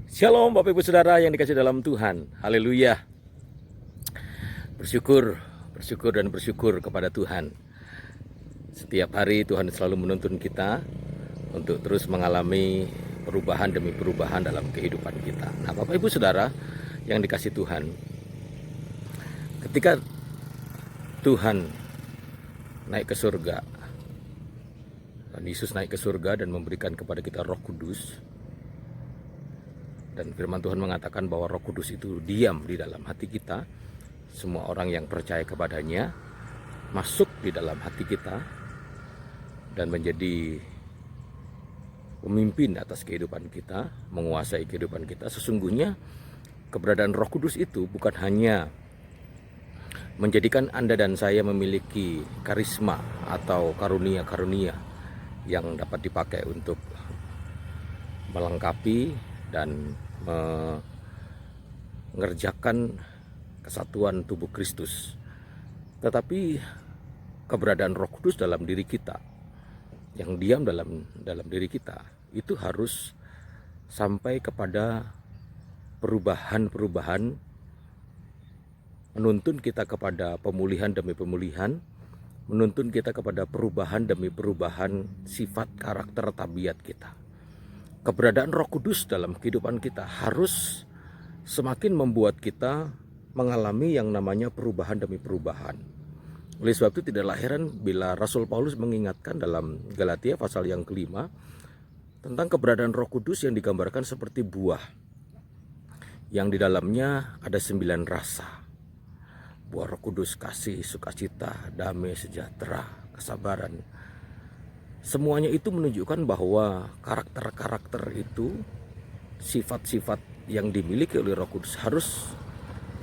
Shalom Bapak Ibu Saudara yang dikasih dalam Tuhan. Haleluya. Bersyukur kepada Tuhan. Setiap hari Tuhan selalu menuntun kita untuk terus mengalami perubahan demi perubahan dalam kehidupan kita. Nah, Bapak Ibu Saudara yang dikasih Tuhan, ketika Tuhan naik ke surga, dan Yesus naik ke surga dan memberikan kepada kita Roh Kudus, dan firman Tuhan mengatakan bahwa Roh Kudus itu diam di dalam hati kita. Semua orang yang percaya kepadanya masuk di dalam hati kita dan menjadi pemimpin atas kehidupan kita, menguasai kehidupan kita. Sesungguhnya keberadaan Roh Kudus itu bukan hanya menjadikan Anda dan saya memiliki karisma atau karunia-karunia yang dapat dipakai untuk melengkapi dan mengerjakan kesatuan tubuh Kristus, tetapi keberadaan Roh Kudus dalam diri kita, yang diam dalam diri kita, itu harus sampai kepada perubahan-perubahan, menuntun kita kepada pemulihan demi pemulihan, menuntun kita kepada perubahan demi perubahan sifat, karakter, tabiat kita. Keberadaan Roh Kudus dalam kehidupan kita harus semakin membuat kita mengalami yang namanya perubahan demi perubahan. Oleh sebab itu tidaklah heran bila Rasul Paulus mengingatkan dalam Galatia pasal yang kelima tentang keberadaan Roh Kudus yang digambarkan seperti buah, yang di dalamnya ada 9 rasa. Buah Roh Kudus: kasih, sukacita, damai, sejahtera, kesabaran. Semuanya itu menunjukkan bahwa karakter-karakter itu, sifat-sifat yang dimiliki oleh Roh Kudus harus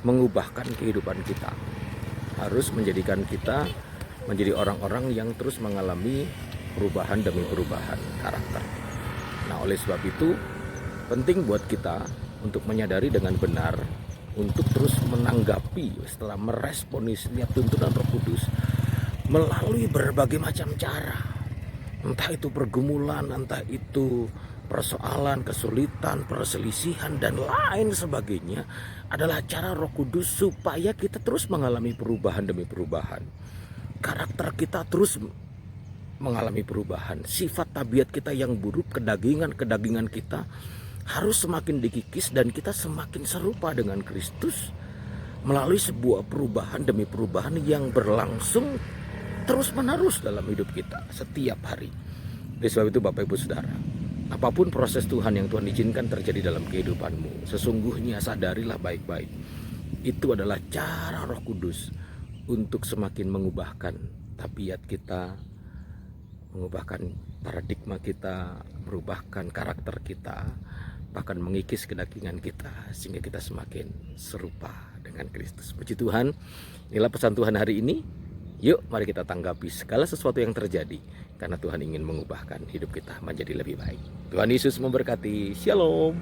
mengubahkan kehidupan kita, harus menjadikan kita menjadi orang-orang yang terus mengalami perubahan demi perubahan karakter. Nah, oleh sebab itu penting buat kita untuk menyadari dengan benar, untuk terus menanggapi setelah meresponi setiap tuntunan Roh Kudus melalui berbagai macam cara. Entah itu pergumulan, entah itu persoalan, kesulitan, perselisihan, dan lain sebagainya, adalah cara Roh Kudus supaya kita terus mengalami perubahan demi perubahan. Karakter kita terus mengalami perubahan. Sifat tabiat kita yang buruk, kedagingan kita harus semakin dikikis dan kita semakin serupa dengan Kristus melalui sebuah perubahan demi perubahan yang berlangsung terus-menerus dalam hidup kita setiap hari. Oleh sebab itu Bapak Ibu Saudara, apapun proses Tuhan yang Tuhan izinkan terjadi dalam kehidupanmu, sesungguhnya sadarilah baik-baik, itu adalah cara Roh Kudus untuk semakin mengubahkan tabiat kita, mengubahkan paradigma kita, merubahkan karakter kita, bahkan mengikis kedagingan kita sehingga kita semakin serupa dengan Kristus. Puji Tuhan, inilah pesan Tuhan hari ini. Yuk mari kita tanggapi segala sesuatu yang terjadi, karena Tuhan ingin mengubahkan hidup kita menjadi lebih baik. Tuhan Yesus memberkati. Shalom.